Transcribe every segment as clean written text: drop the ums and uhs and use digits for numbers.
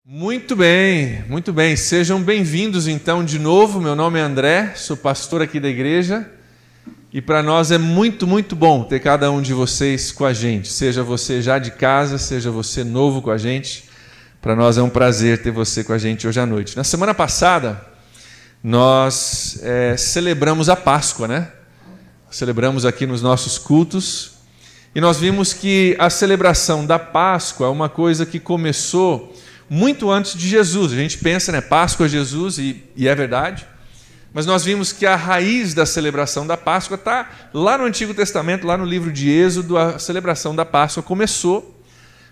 Muito bem. Sejam bem-vindos então de novo. Meu nome é André, sou pastor aqui da igreja e para nós é muito bom ter cada um de vocês com a gente. Seja você já de casa, seja você novo com a gente, para nós é um prazer ter você com a gente hoje à noite. Na semana passada nós celebramos a Páscoa, né? Celebramos aqui nos nossos cultos e nós vimos que a celebração da Páscoa é uma coisa que começou muito antes de Jesus. A gente pensa, né, Páscoa, Jesus, e é verdade. Mas nós vimos que a raiz da celebração da Páscoa está lá no Antigo Testamento, lá no livro de Êxodo. A celebração da Páscoa começou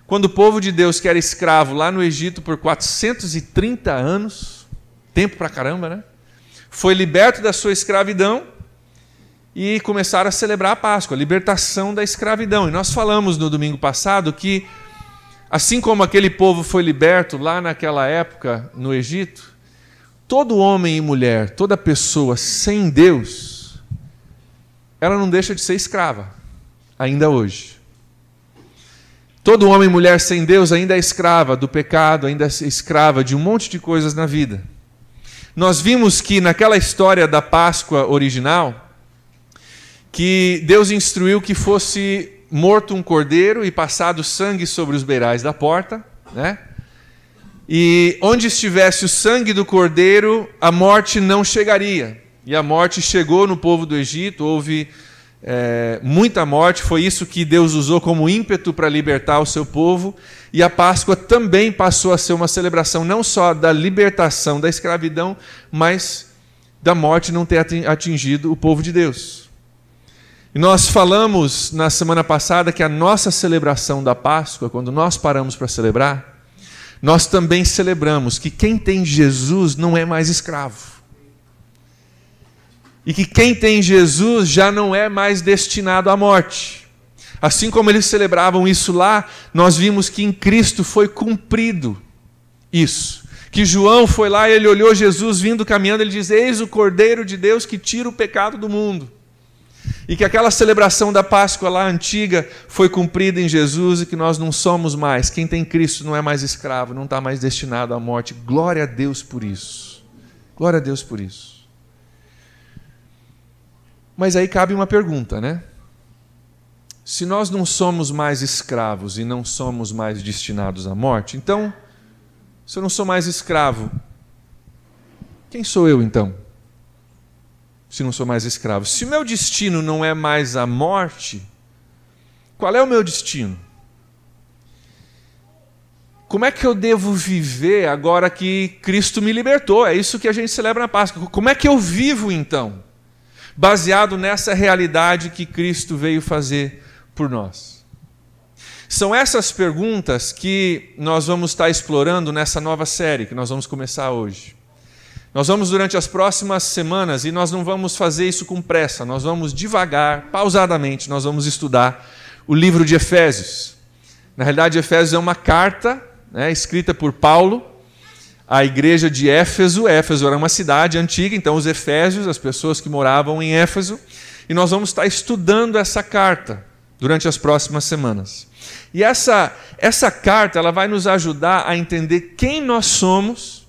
quando o povo de Deus, que era escravo lá no Egito por 430 anos, tempo pra caramba, né? Foi liberto da sua escravidão e começaram a celebrar a Páscoa, a libertação da escravidão. E nós falamos no domingo passado que assim como aquele povo foi liberto lá naquela época no Egito, todo homem e mulher, toda pessoa sem Deus, ela não deixa de ser escrava, ainda hoje. Todo homem e mulher sem Deus ainda é escrava do pecado, ainda é escrava de um monte de coisas na vida. Nós vimos que naquela história da Páscoa original, que Deus instruiu que fosse morto um cordeiro e passado sangue sobre os beirais da porta, né? E onde estivesse o sangue do cordeiro, a morte não chegaria. E a morte chegou no povo do Egito, houve muita morte, foi isso que Deus usou como ímpeto para libertar o seu povo. E a Páscoa também passou a ser uma celebração não só da libertação da escravidão, mas da morte não ter atingido o povo de Deus. E nós falamos na semana passada que a nossa celebração da Páscoa, quando nós paramos para celebrar, nós também celebramos que quem tem Jesus não é mais escravo. E que quem tem Jesus já não é mais destinado à morte. Assim como eles celebravam isso lá, nós vimos que em Cristo foi cumprido isso. Que João foi lá e ele olhou Jesus vindo caminhando, ele diz: eis o Cordeiro de Deus que tira o pecado do mundo. E que aquela celebração da Páscoa lá antiga foi cumprida em Jesus e que nós não somos mais. Quem tem Cristo não é mais escravo, não está mais destinado à morte. Glória a Deus por isso. Glória a Deus por isso. Mas aí cabe uma pergunta, né? Se nós não somos mais escravos e não somos mais destinados à morte, então, se eu não sou mais escravo, quem sou eu então? Se não sou mais escravo. Se o meu destino não é mais a morte, qual é o meu destino? Como é que eu devo viver agora que Cristo me libertou? É isso que a gente celebra na Páscoa. Como é que eu vivo então? Baseado nessa realidade que Cristo veio fazer por nós. São essas perguntas que nós vamos estar explorando nessa nova série que nós vamos começar hoje. Nós vamos durante as próximas semanas, e nós não vamos fazer isso com pressa, nós vamos devagar, pausadamente, nós vamos estudar o livro de Efésios. Na realidade, Efésios é uma carta, né, escrita por Paulo à igreja de Éfeso. Éfeso era uma cidade antiga, então os efésios, as pessoas que moravam em Éfeso, e nós vamos estar estudando essa carta durante as próximas semanas. E essa carta ela vai nos ajudar a entender quem nós somos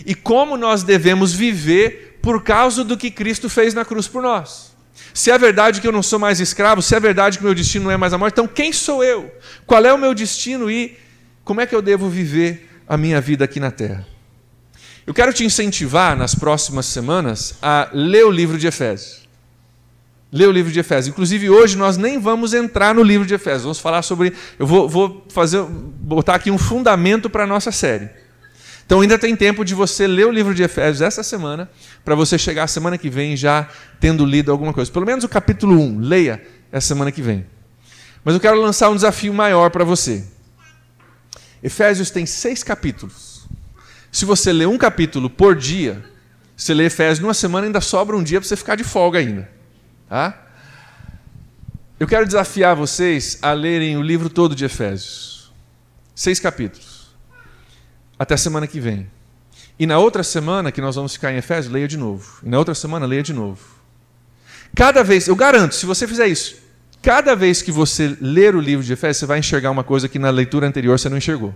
e como nós devemos viver por causa do que Cristo fez na cruz por nós. Se é verdade que eu não sou mais escravo, se é verdade que o meu destino não é mais a morte, então quem sou eu? Qual é o meu destino e como é que eu devo viver a minha vida aqui na terra? Eu quero te incentivar nas próximas semanas a ler o livro de Efésios. Ler o livro de Efésios. Inclusive hoje nós nem vamos entrar no livro de Efésios, vamos falar sobre... Eu vou botar aqui um fundamento para a nossa série. Então ainda tem tempo de você ler o livro de Efésios essa semana, para você chegar a semana que vem já tendo lido alguma coisa. Pelo menos o capítulo 1, leia essa semana que vem. Mas eu quero lançar um desafio maior para você. Efésios tem 6 capítulos. Se você ler um capítulo por dia, você lê Efésios numa semana, ainda sobra um dia para você ficar de folga ainda. Tá? Eu quero desafiar vocês a lerem o livro todo de Efésios. 6 capítulos. Até a semana que vem. E na outra semana que nós vamos ficar em Efésios, leia de novo. E na outra semana, leia de novo. Cada vez, eu garanto, se você fizer isso, cada vez que você ler o livro de Efésios, você vai enxergar uma coisa que na leitura anterior você não enxergou.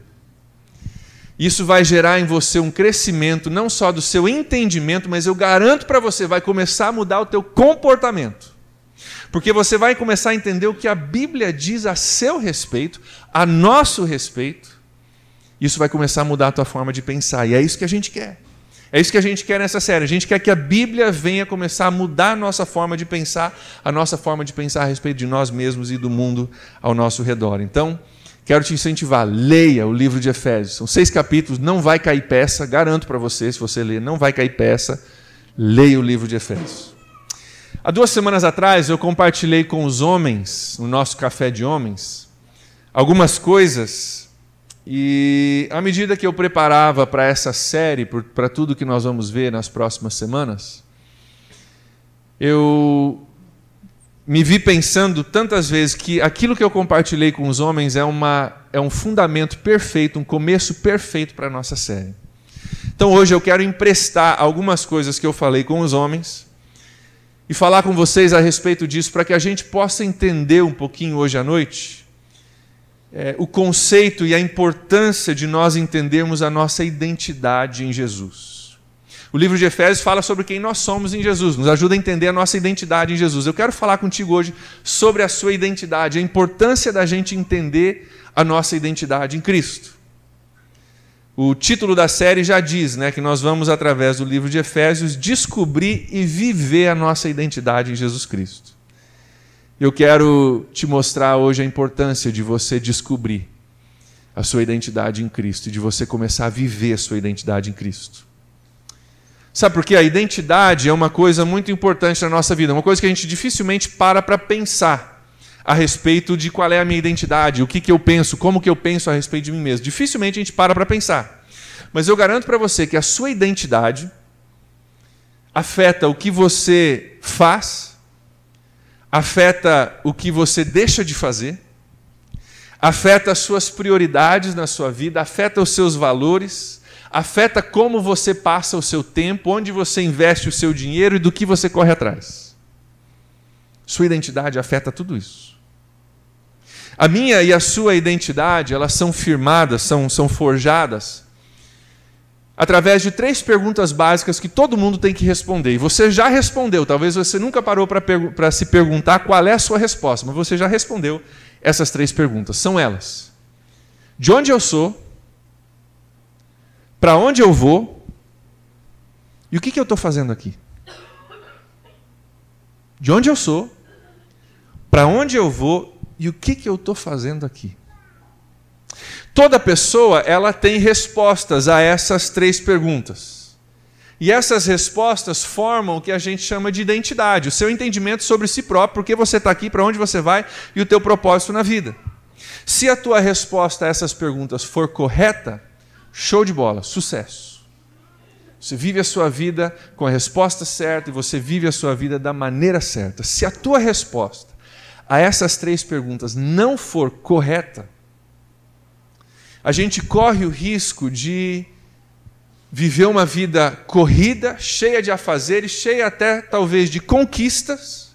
Isso vai gerar em você um crescimento, não só do seu entendimento, mas eu garanto para você, vai começar a mudar o teu comportamento. Porque você vai começar a entender o que a Bíblia diz a seu respeito, a nosso respeito. Isso vai começar a mudar a tua forma de pensar. E é isso que a gente quer. É isso que a gente quer nessa série. A gente quer que a Bíblia venha começar a mudar a nossa forma de pensar, a nossa forma de pensar a respeito de nós mesmos e do mundo ao nosso redor. Então, quero te incentivar, leia o livro de Efésios. São 6 capítulos, não vai cair peça, garanto para você, se você ler, não vai cair peça. Leia o livro de Efésios. Há 2 semanas atrás, eu compartilhei com os homens, no nosso café de homens, algumas coisas. E à medida que eu preparava para essa série, para tudo que nós vamos ver nas próximas semanas, eu me vi pensando tantas vezes que aquilo que eu compartilhei com os homens é um fundamento perfeito, um começo perfeito para a nossa série. Então hoje eu quero emprestar algumas coisas que eu falei com os homens e falar com vocês a respeito disso para que a gente possa entender um pouquinho hoje à noite o conceito e a importância de nós entendermos a nossa identidade em Jesus. O livro de Efésios fala sobre quem nós somos em Jesus, nos ajuda a entender a nossa identidade em Jesus. Eu quero falar contigo hoje sobre a sua identidade, a importância da gente entender a nossa identidade em Cristo. O título da série já diz, que nós vamos, através do livro de Efésios, descobrir e viver a nossa identidade em Jesus Cristo. Eu quero te mostrar hoje a importância de você descobrir a sua identidade em Cristo e de você começar a viver a sua identidade em Cristo. Sabe por quê? A identidade é uma coisa muito importante na nossa vida, uma coisa que a gente dificilmente para pensar a respeito de qual é a minha identidade, o que eu penso, como que eu penso a respeito de mim mesmo. Dificilmente a gente para pensar. Mas eu garanto para você que a sua identidade afeta o que você faz, afeta o que você deixa de fazer, afeta as suas prioridades na sua vida, afeta os seus valores, afeta como você passa o seu tempo, onde você investe o seu dinheiro e do que você corre atrás. Sua identidade afeta tudo isso. A minha e a sua identidade, elas são firmadas, são forjadas através de 3 perguntas básicas que todo mundo tem que responder. E você já respondeu, talvez você nunca parou para se perguntar qual é a sua resposta, mas você já respondeu essas 3 perguntas. São elas: de onde eu sou, para onde eu vou e o que eu estou fazendo aqui? De onde eu sou, para onde eu vou e o que eu estou fazendo aqui? Toda pessoa, ela tem respostas a essas 3 perguntas. E essas respostas formam o que a gente chama de identidade, o seu entendimento sobre si próprio, por que você está aqui, para onde você vai e o teu propósito na vida. Se a tua resposta a essas perguntas for correta, show de bola, sucesso. Você vive a sua vida com a resposta certa e você vive a sua vida da maneira certa. Se a tua resposta a essas 3 perguntas não for correta, a gente corre o risco de viver uma vida corrida, cheia de afazeres, cheia até talvez de conquistas,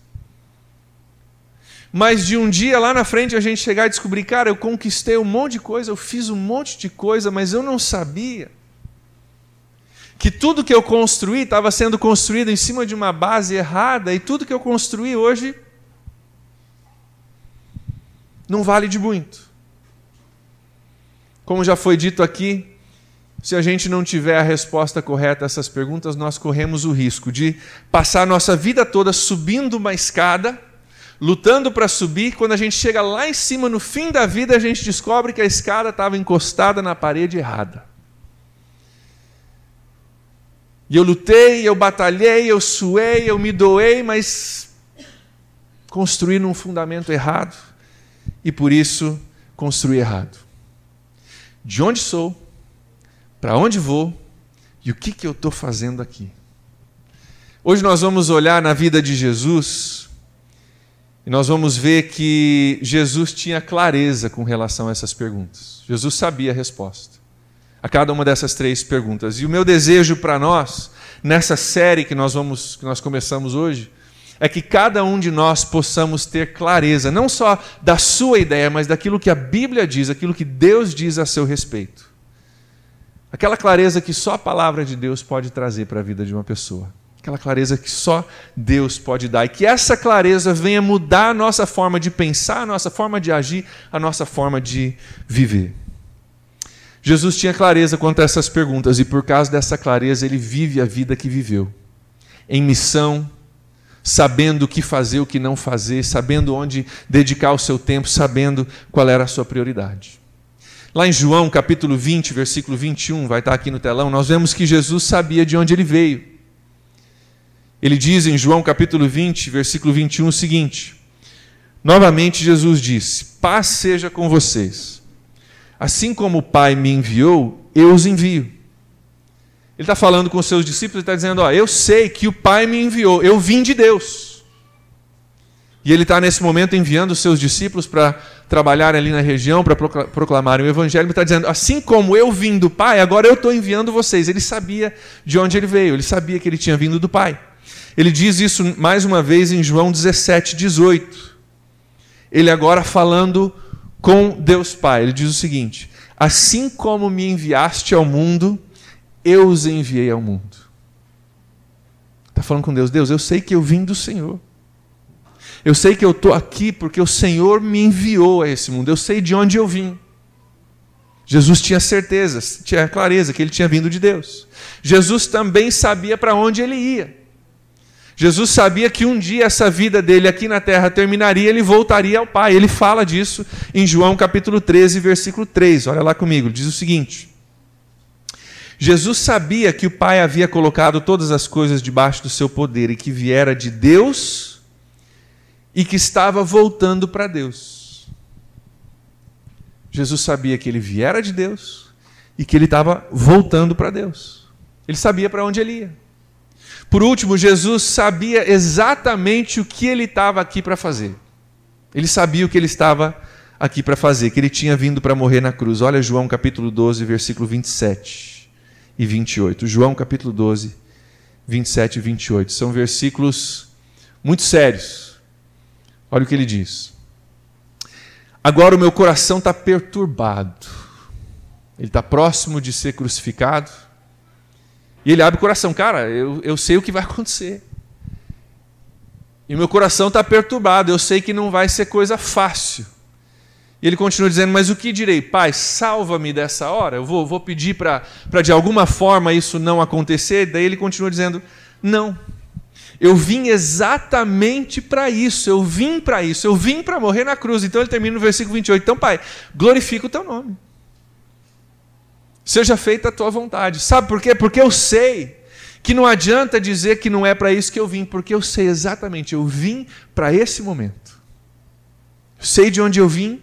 mas de um dia lá na frente a gente chegar e descobrir, cara, eu conquistei um monte de coisa, eu fiz um monte de coisa, mas eu não sabia que tudo que eu construí estava sendo construído em cima de uma base errada e tudo que eu construí hoje não vale de muito. Como já foi dito aqui, se a gente não tiver a resposta correta a essas perguntas, nós corremos o risco de passar a nossa vida toda subindo uma escada, lutando para subir, quando a gente chega lá em cima, no fim da vida, a gente descobre que a escada estava encostada na parede errada. E eu lutei, eu batalhei, eu suei, eu me doei, mas construí num fundamento errado e por isso construí errado. De onde sou, para onde vou e o que eu estou fazendo aqui? Hoje nós vamos olhar na vida de Jesus e nós vamos ver que Jesus tinha clareza com relação a essas perguntas. Jesus sabia a resposta a cada uma dessas 3 perguntas. E o meu desejo para nós, nessa série que nós começamos hoje, é que cada um de nós possamos ter clareza, não só da sua ideia, mas daquilo que a Bíblia diz, aquilo que Deus diz a seu respeito. Aquela clareza que só a palavra de Deus pode trazer para a vida de uma pessoa. Aquela clareza que só Deus pode dar. E que essa clareza venha mudar a nossa forma de pensar, a nossa forma de agir, a nossa forma de viver. Jesus tinha clareza quanto a essas perguntas e por causa dessa clareza ele vive a vida que viveu. Em missão, sabendo o que fazer, o que não fazer, sabendo onde dedicar o seu tempo, sabendo qual era a sua prioridade. Lá em João, capítulo 20, versículo 21, vai estar aqui no telão, nós vemos que Jesus sabia de onde ele veio. Ele diz em João, capítulo 20, versículo 21, o seguinte: novamente Jesus disse: paz seja com vocês. Assim como o Pai me enviou, eu os envio. Ele está falando com os seus discípulos, ele está dizendo, eu sei que o Pai me enviou, eu vim de Deus. E ele está nesse momento enviando os seus discípulos para trabalharem ali na região, para proclamarem o Evangelho. Ele está dizendo, assim como eu vim do Pai, agora eu estou enviando vocês. Ele sabia de onde ele veio, ele sabia que ele tinha vindo do Pai. Ele diz isso mais uma vez em João 17, 18. Ele agora falando com Deus Pai. Ele diz o seguinte: assim como me enviaste ao mundo, eu os enviei ao mundo. Está falando com Deus. Deus, eu sei que eu vim do Senhor. Eu sei que eu estou aqui porque o Senhor me enviou a esse mundo. Eu sei de onde eu vim. Jesus tinha certeza, tinha clareza que ele tinha vindo de Deus. Jesus também sabia para onde ele ia. Jesus sabia que um dia essa vida dele aqui na terra terminaria, ele voltaria ao Pai. Ele fala disso em João capítulo 13, versículo 3. Olha lá comigo, ele diz o seguinte: Jesus sabia que o Pai havia colocado todas as coisas debaixo do seu poder e que viera de Deus e que estava voltando para Deus. Jesus sabia que ele viera de Deus e que ele estava voltando para Deus. Ele sabia para onde ele ia. Por último, Jesus sabia exatamente o que ele estava aqui para fazer. Ele sabia o que ele estava aqui para fazer, que ele tinha vindo para morrer na cruz. Olha João capítulo 12, versículo 27 e 28. João capítulo 12, 27 e 28. São versículos muito sérios. Olha o que ele diz. Agora o meu coração está perturbado. Ele está próximo de ser crucificado. E ele abre o coração. Cara, eu sei o que vai acontecer. E o meu coração está perturbado. Eu sei que não vai ser coisa fácil. E ele continua dizendo, mas o que direi? Pai, salva-me dessa hora. Eu vou pedir para de alguma forma isso não acontecer. Daí ele continua dizendo, não. Eu vim exatamente para isso, eu vim para morrer na cruz. Então ele termina no versículo 28. Então, Pai, glorifica o teu nome. Seja feita a tua vontade. Sabe por quê? Porque eu sei que não adianta dizer que não é para isso que eu vim, porque eu sei exatamente, eu vim para esse momento. Sei de onde eu vim,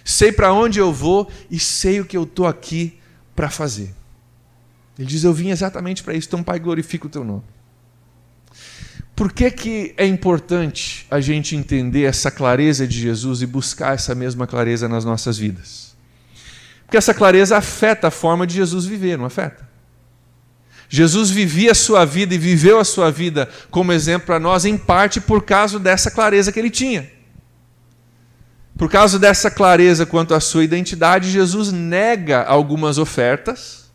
sei para onde eu vou e sei o que eu estou aqui para fazer. Ele diz, eu vim exatamente para isso. Então, Pai, glorifica o teu nome. Por que é importante a gente entender essa clareza de Jesus e buscar essa mesma clareza nas nossas vidas? Porque essa clareza afeta a forma de Jesus viver, não afeta? Jesus vivia a sua vida e viveu a sua vida como exemplo para nós, em parte por causa dessa clareza que ele tinha. Por causa dessa clareza quanto à sua identidade, Jesus nega algumas ofertas.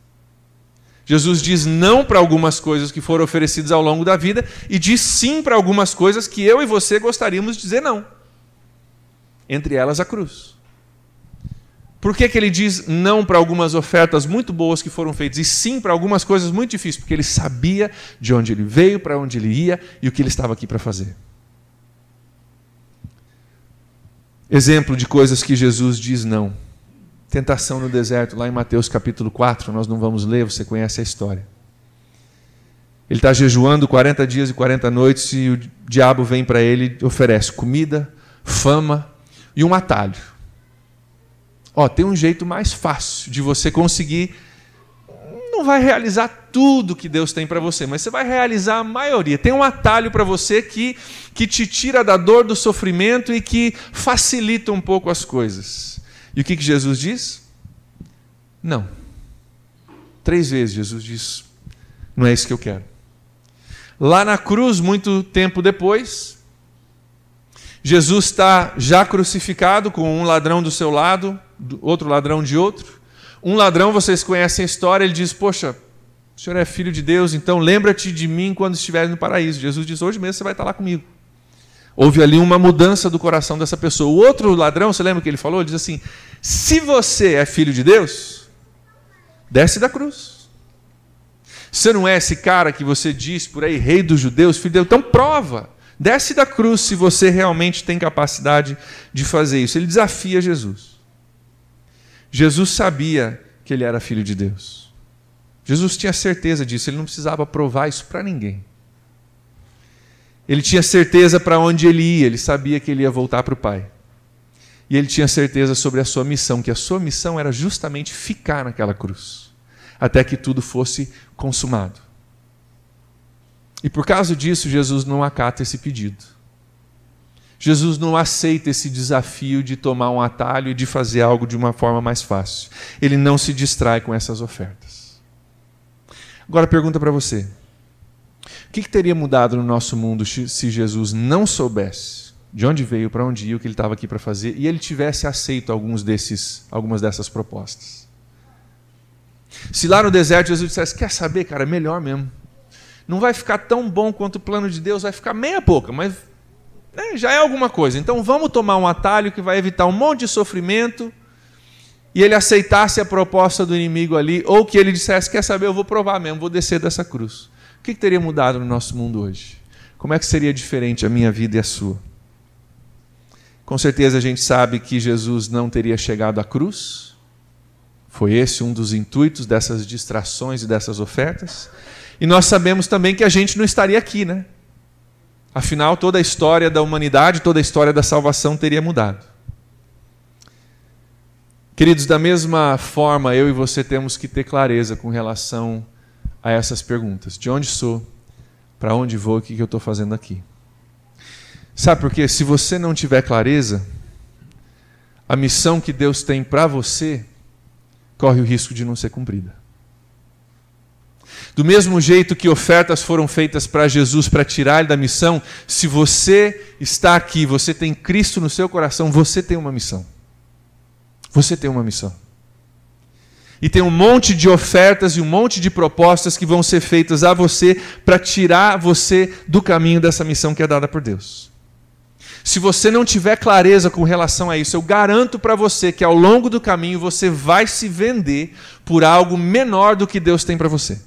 Jesus diz não para algumas coisas que foram oferecidas ao longo da vida e diz sim para algumas coisas que eu e você gostaríamos de dizer não. Entre elas a cruz. Por que ele diz não para algumas ofertas muito boas que foram feitas e sim para algumas coisas muito difíceis? Porque ele sabia de onde ele veio, para onde ele ia e o que ele estava aqui para fazer. Exemplo de coisas que Jesus diz não. Tentação no deserto, lá em Mateus capítulo 4, nós não vamos ler, você conhece a história. Ele está jejuando 40 dias e 40 noites e o diabo vem para ele e oferece comida, fama e um atalho. Tem um jeito mais fácil de você conseguir, não vai realizar tudo que Deus tem para você, mas você vai realizar a maioria. Tem um atalho para você que te tira da dor, do sofrimento e que facilita um pouco as coisas. E o que Jesus diz? Não. 3 vezes Jesus diz, não é isso que eu quero. Lá na cruz, muito tempo depois, Jesus está já crucificado com um ladrão do seu lado, outro ladrão de outro. Um ladrão, vocês conhecem a história, ele diz, poxa, o Senhor é filho de Deus, então lembra-te de mim quando estiveres no paraíso. Jesus diz, hoje mesmo você vai estar lá comigo. Houve ali uma mudança do coração dessa pessoa. O outro ladrão, você lembra o que ele falou? Ele diz assim, se você é filho de Deus, desce da cruz. Você não é esse cara que você diz por aí, rei dos judeus, filho de Deus, então prova. Desce da cruz se você realmente tem capacidade de fazer isso. Ele desafia Jesus. Jesus sabia que ele era filho de Deus. Jesus tinha certeza disso, ele não precisava provar isso para ninguém. Ele tinha certeza para onde ele ia, ele sabia que ele ia voltar para o Pai. E ele tinha certeza sobre a sua missão, que a sua missão era justamente ficar naquela cruz, até que tudo fosse consumado. E por causa disso, Jesus não acata esse pedido. Jesus não aceita esse desafio de tomar um atalho e de fazer algo de uma forma mais fácil. Ele não se distrai com essas ofertas. Agora pergunta para você. O que teria mudado no nosso mundo se Jesus não soubesse de onde veio, para onde ia, o que ele estava aqui para fazer, e ele tivesse aceito algumas dessas propostas? Se lá no deserto Jesus dissesse, quer saber, cara, é melhor mesmo. Não vai ficar tão bom quanto o plano de Deus, vai ficar meia boca, mas já é alguma coisa. Então vamos tomar um atalho que vai evitar um monte de sofrimento, e ele aceitasse a proposta do inimigo ali, ou que ele dissesse, quer saber, eu vou provar mesmo, vou descer dessa cruz. O que teria mudado no nosso mundo hoje? Como é que seria diferente a minha vida e a sua? Com certeza a gente sabe que Jesus não teria chegado à cruz. Foi esse um dos intuitos dessas distrações e dessas ofertas. E nós sabemos também que a gente não estaria aqui, né? Afinal, toda a história da humanidade, toda a história da salvação teria mudado. Queridos, da mesma forma, eu e você temos que ter clareza com relação a essas perguntas. De onde sou? Para onde vou? O que eu estou fazendo aqui? Sabe por quê? Se você não tiver clareza, a missão que Deus tem para você corre o risco de não ser cumprida. Do mesmo jeito que ofertas foram feitas para Jesus para tirar ele da missão, se você está aqui, você tem Cristo no seu coração, você tem uma missão. Você tem uma missão. E tem um monte de ofertas e um monte de propostas que vão ser feitas a você para tirar você do caminho dessa missão que é dada por Deus. Se você não tiver clareza com relação a isso, eu garanto para você que ao longo do caminho você vai se vender por algo menor do que Deus tem para você.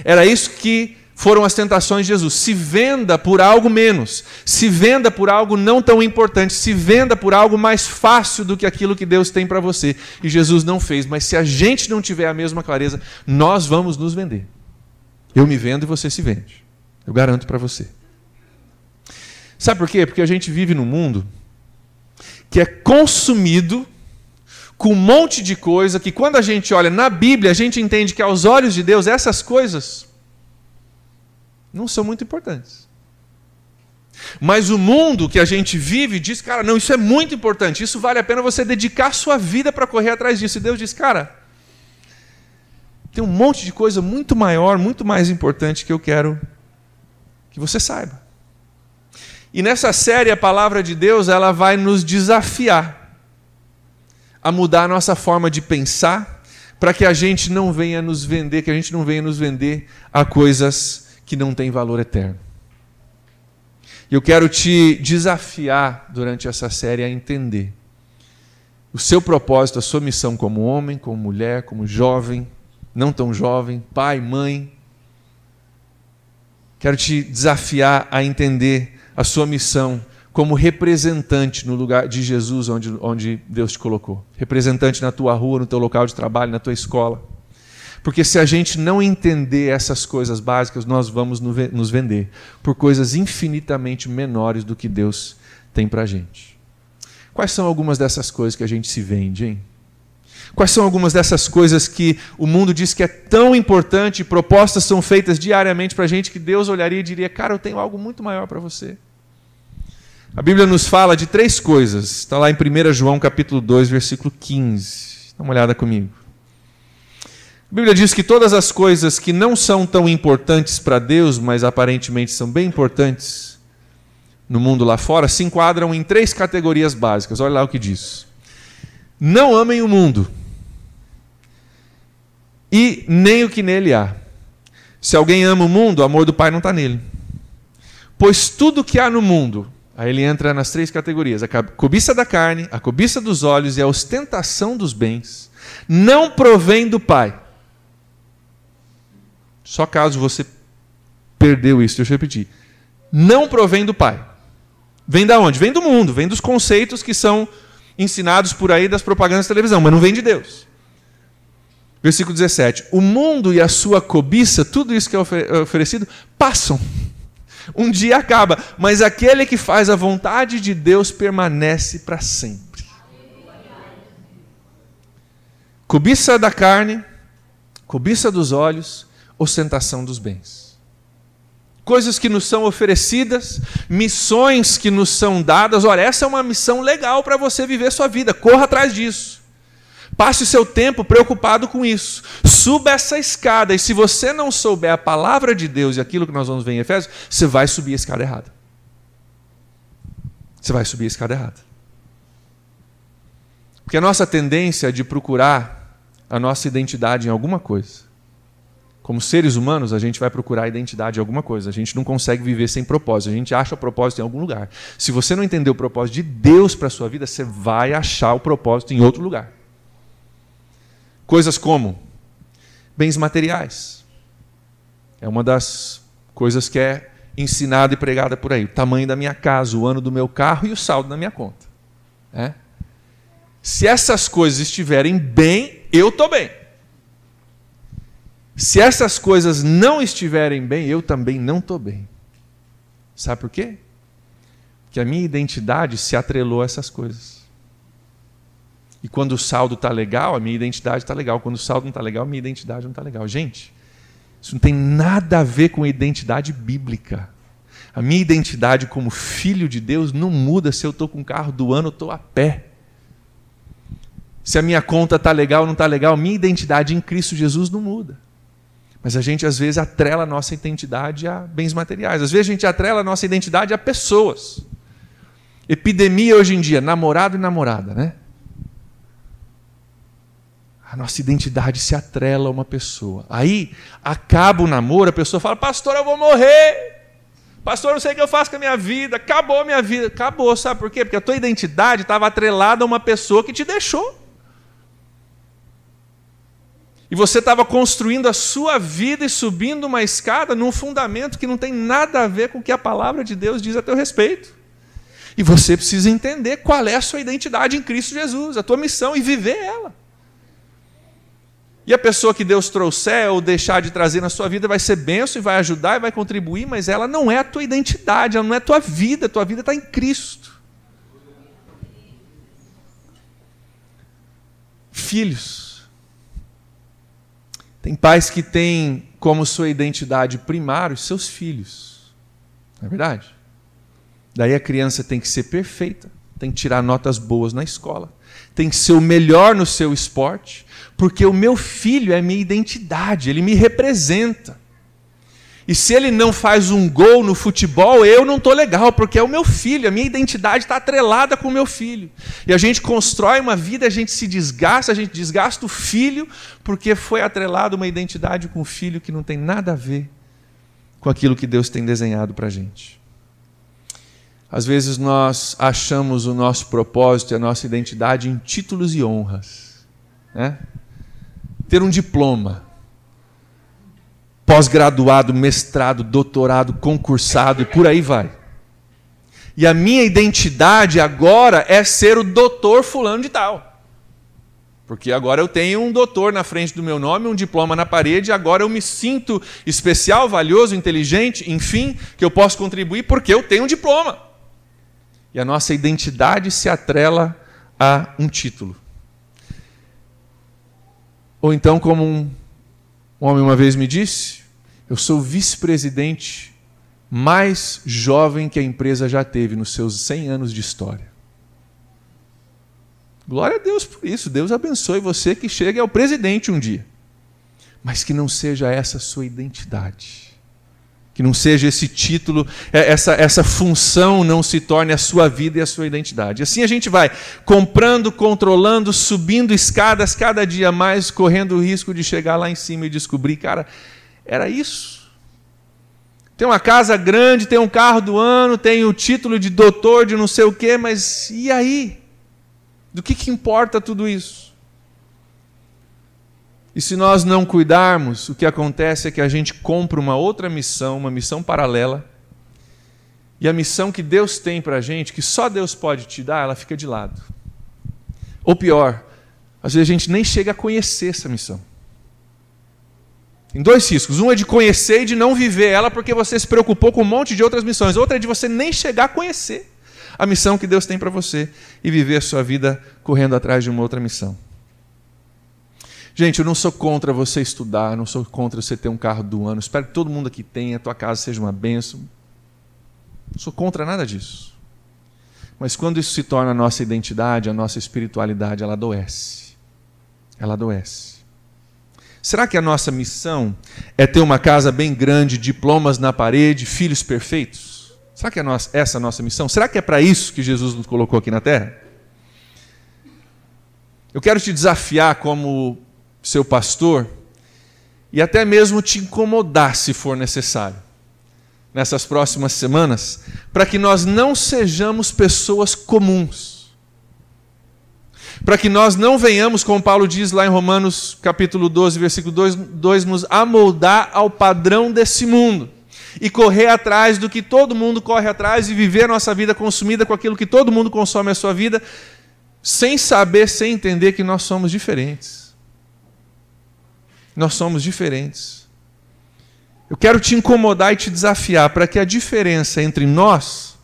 Era isso que foram as tentações de Jesus. Se venda por algo menos. Se venda por algo não tão importante. Se venda por algo mais fácil do que aquilo que Deus tem para você. E Jesus não fez. Mas se a gente não tiver a mesma clareza, nós vamos nos vender. Eu me vendo e você se vende. Eu garanto para você. Sabe por quê? Porque a gente vive num mundo que é consumido com um monte de coisa que quando a gente olha na Bíblia, a gente entende que aos olhos de Deus essas coisas não são muito importantes. Mas o mundo que a gente vive diz, cara, não, isso é muito importante, isso vale a pena você dedicar a sua vida para correr atrás disso. E Deus diz, cara, tem um monte de coisa muito maior, muito mais importante que eu quero que você saiba. E nessa série, a palavra de Deus, ela vai nos desafiar a mudar a nossa forma de pensar, para que a gente não venha nos vender, a coisas que não têm valor eterno. E eu quero te desafiar durante essa série a entender o seu propósito, a sua missão como homem, como mulher, como jovem, não tão jovem, pai, mãe. Quero te desafiar a entender a sua missão como representante no lugar de Jesus onde Deus te colocou. Representante na tua rua, no teu local de trabalho, na tua escola. Porque se a gente não entender essas coisas básicas, nós vamos nos vender por coisas infinitamente menores do que Deus tem para a gente. Quais são algumas dessas coisas que a gente se vende, hein? Quais são algumas dessas coisas que o mundo diz que é tão importante, propostas são feitas diariamente para a gente, que Deus olharia e diria, cara, eu tenho algo muito maior para você. A Bíblia nos fala de 3 coisas. Está lá em 1 João capítulo 2, versículo 15. Dá uma olhada comigo. A Bíblia diz que todas as coisas que não são tão importantes para Deus, mas aparentemente são bem importantes no mundo lá fora, se enquadram em 3 categorias básicas. Olha lá o que diz. Não amem o mundo e nem o que nele há. Se alguém ama o mundo, o amor do Pai não está nele. Pois tudo que há no mundo, aí ele entra nas 3 categorias: a cobiça da carne, a cobiça dos olhos e a ostentação dos bens, não provém do Pai. Só caso você perdeu isso, deixa eu repetir. Não provém do Pai. Vem da onde? Vem do mundo, vem dos conceitos que são ensinados por aí das propagandas de televisão, mas não vem de Deus. Versículo 17. O mundo e a sua cobiça, tudo isso que é oferecido, passam. Um dia acaba, mas aquele que faz a vontade de Deus permanece para sempre. Cobiça da carne, cobiça dos olhos, ostentação dos bens. Coisas que nos são oferecidas, missões que nos são dadas. Olha, essa é uma missão legal para você viver sua vida. Corra atrás disso. Passe o seu tempo preocupado com isso. Suba essa escada. E se você não souber a palavra de Deus e aquilo que nós vamos ver em Efésios, você vai subir a escada errada. Você vai subir a escada errada. Porque a nossa tendência é de procurar a nossa identidade em alguma coisa. Como seres humanos, a gente vai procurar a identidade em alguma coisa. A gente não consegue viver sem propósito. A gente acha o propósito em algum lugar. Se você não entender o propósito de Deus para a sua vida, você vai achar o propósito em outro lugar. Coisas como bens materiais. É uma das coisas que é ensinada e pregada por aí. O tamanho da minha casa, o ano do meu carro e o saldo na minha conta. Se essas coisas estiverem bem, eu estou bem. Se essas coisas não estiverem bem, eu também não estou bem. Sabe por quê? Porque a minha identidade se atrelou a essas coisas. E quando o saldo está legal, a minha identidade está legal. Quando o saldo não está legal, a minha identidade não está legal. Gente, isso não tem nada a ver com identidade bíblica. A minha identidade como filho de Deus não muda se eu estou com um carro do ano ou estou a pé. Se a minha conta está legal ou não está legal, a minha identidade em Cristo Jesus não muda. Mas a gente, às vezes, atrela a nossa identidade a bens materiais. Às vezes, a gente atrela a nossa identidade a pessoas. Epidemia hoje em dia, namorado e namorada, né? A nossa identidade se atrela a uma pessoa. Aí, acaba o namoro, a pessoa fala: pastor, eu vou morrer. Pastor, eu não sei o que eu faço com a minha vida. Acabou a minha vida. Acabou, sabe por quê? Porque a tua identidade estava atrelada a uma pessoa que te deixou. E você estava construindo a sua vida e subindo uma escada num fundamento que não tem nada a ver com o que a palavra de Deus diz a teu respeito. E você precisa entender qual é a sua identidade em Cristo Jesus, a tua missão, e viver ela. E a pessoa que Deus trouxer ou deixar de trazer na sua vida vai ser bênção e vai ajudar e vai contribuir, mas ela não é a tua identidade, ela não é a tua vida está em Cristo. Filhos. Tem pais que têm como sua identidade primária os seus filhos. Não é verdade? Daí a criança tem que ser perfeita, tem que tirar notas boas na escola, tem que ser o melhor no seu esporte, porque o meu filho é minha identidade, ele me representa. E se ele não faz um gol no futebol, eu não estou legal, porque é o meu filho, a minha identidade está atrelada com o meu filho. E a gente constrói uma vida, a gente desgasta o filho, porque foi atrelado uma identidade com o filho que não tem nada a ver com aquilo que Deus tem desenhado para a gente. Às vezes nós achamos o nosso propósito e a nossa identidade em títulos e honras. Né? Ter um diploma. Pós-graduado, mestrado, doutorado, concursado e por aí vai. E a minha identidade agora é ser o doutor fulano de tal. Porque agora eu tenho um doutor na frente do meu nome, um diploma na parede, agora eu me sinto especial, valioso, inteligente, enfim, que eu posso contribuir porque eu tenho um diploma. E a nossa identidade se atrela a um título. Ou então, como um homem uma vez me disse: eu sou o vice-presidente mais jovem que a empresa já teve nos seus 100 anos de história. Glória a Deus por isso. Deus abençoe você que chegue ao presidente um dia. Mas que não seja essa a sua identidade. Que não seja esse título, essa função não se torne a sua vida e a sua identidade. Assim a gente vai comprando, controlando, subindo escadas cada dia mais, correndo o risco de chegar lá em cima e descobrir, cara, era isso. Tem uma casa grande, tem um carro do ano, tem o título de doutor de não sei o quê, mas e aí? Do que importa tudo isso? E se nós não cuidarmos, o que acontece é que a gente compra uma outra missão, uma missão paralela, e a missão que Deus tem para a gente, que só Deus pode te dar, ela fica de lado. Ou pior, às vezes a gente nem chega a conhecer essa missão. Tem dois riscos. Um é de conhecer e de não viver ela porque você se preocupou com um monte de outras missões. Outra é de você nem chegar a conhecer a missão que Deus tem para você e viver a sua vida correndo atrás de uma outra missão. Gente, eu não sou contra você estudar, não sou contra você ter um carro do ano. Espero que todo mundo aqui tenha, a tua casa seja uma bênção. Não sou contra nada disso. Mas quando isso se torna a nossa identidade, a nossa espiritualidade, ela adoece. Ela adoece. Será que a nossa missão é ter uma casa bem grande, diplomas na parede, filhos perfeitos? Será que essa é a nossa missão? Será que é para isso que Jesus nos colocou aqui na Terra? Eu quero te desafiar como seu pastor e até mesmo te incomodar se for necessário nessas próximas semanas, para que nós não sejamos pessoas comuns, para que nós não venhamos, como Paulo diz lá em Romanos capítulo 12, versículo 2, nos amoldar ao padrão desse mundo e correr atrás do que todo mundo corre atrás e viver a nossa vida consumida com aquilo que todo mundo consome a sua vida, sem saber, sem entender que nós somos diferentes. Nós somos diferentes. Eu quero te incomodar e te desafiar para que a diferença entre nós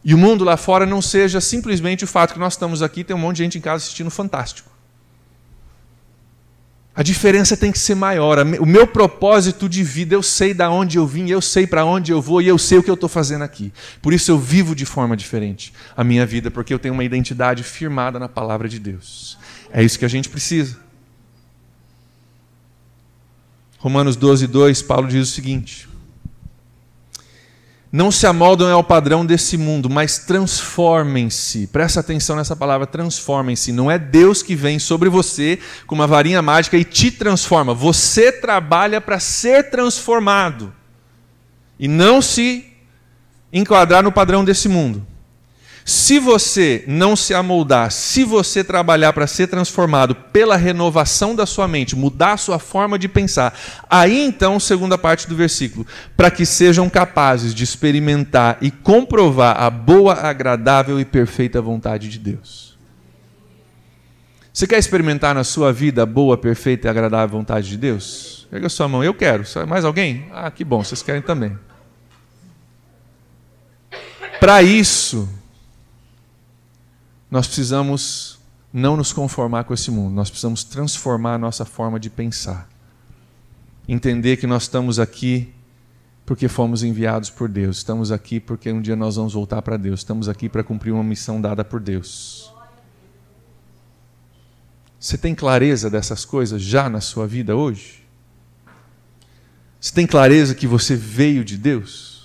e o mundo lá fora não seja simplesmente o fato que nós estamos aqui e tem um monte de gente em casa assistindo Fantástico. A diferença tem que ser maior. O meu propósito de vida, eu sei de onde eu vim, eu sei para onde eu vou e eu sei o que eu estou fazendo aqui. Por isso eu vivo de forma diferente a minha vida, porque eu tenho uma identidade firmada na palavra de Deus. É isso que a gente precisa. Romanos 12, 2, Paulo diz o seguinte: não se amoldam ao padrão desse mundo, mas transformem-se. Presta atenção nessa palavra, transformem-se. Não é Deus que vem sobre você com uma varinha mágica e te transforma. Você trabalha para ser transformado e não se enquadrar no padrão desse mundo. Se você não se amoldar, se você trabalhar para ser transformado pela renovação da sua mente, mudar a sua forma de pensar, aí então, segunda parte do versículo, para que sejam capazes de experimentar e comprovar a boa, agradável e perfeita vontade de Deus. Você quer experimentar na sua vida a boa, perfeita e agradável vontade de Deus? Pega a sua mão, eu quero. Mais alguém? Ah, que bom, vocês querem também. Para isso, nós precisamos não nos conformar com esse mundo, nós precisamos transformar a nossa forma de pensar. Entender que nós estamos aqui porque fomos enviados por Deus, estamos aqui porque um dia nós vamos voltar para Deus, estamos aqui para cumprir uma missão dada por Deus. Você tem clareza dessas coisas já na sua vida hoje? Você tem clareza que você veio de Deus?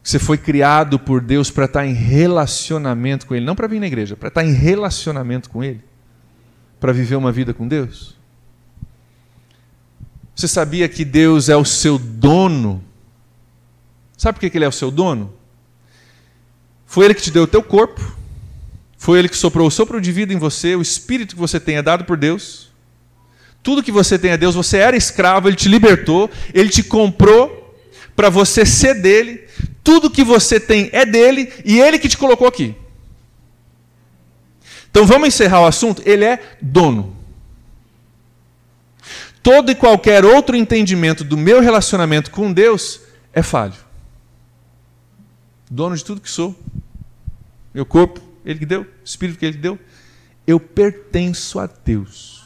Você foi criado por Deus para estar em relacionamento com Ele, não para vir na igreja, para estar em relacionamento com Ele, para viver uma vida com Deus. Você sabia que Deus é o seu dono? Sabe por que Ele é o seu dono? Foi Ele que te deu o teu corpo, foi Ele que soprou o sopro de vida em você, o espírito que você tem é dado por Deus. Tudo que você tem é Deus, você era escravo, Ele te libertou, Ele te comprou para você ser dele. Tudo que você tem é dele e ele que te colocou aqui. Então vamos encerrar o assunto. Ele é dono. Todo e qualquer outro entendimento do meu relacionamento com Deus é falho. Dono de tudo que sou. Meu corpo, Ele que deu. O espírito que Ele deu. Eu pertenço a Deus.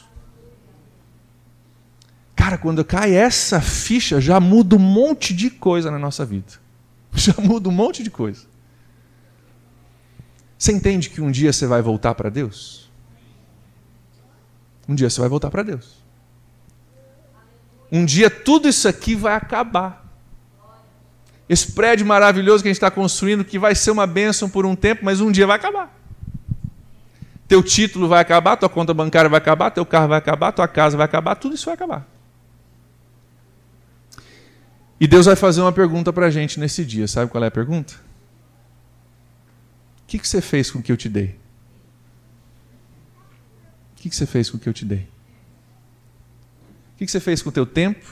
Cara, quando cai essa ficha, já muda um monte de coisa na nossa vida. Já muda um monte de coisa. Você entende que um dia você vai voltar para Deus? Um dia você vai voltar para Deus. Um dia tudo isso aqui vai acabar. Esse prédio maravilhoso que a gente está construindo, que vai ser uma bênção por um tempo, mas um dia vai acabar. Teu título vai acabar, tua conta bancária vai acabar, teu carro vai acabar, tua casa vai acabar, tudo isso vai acabar. E Deus vai fazer uma pergunta para a gente nesse dia. Sabe qual é a pergunta? O que você fez com o que eu te dei? O que você fez com o que eu te dei? O que você fez com o teu tempo?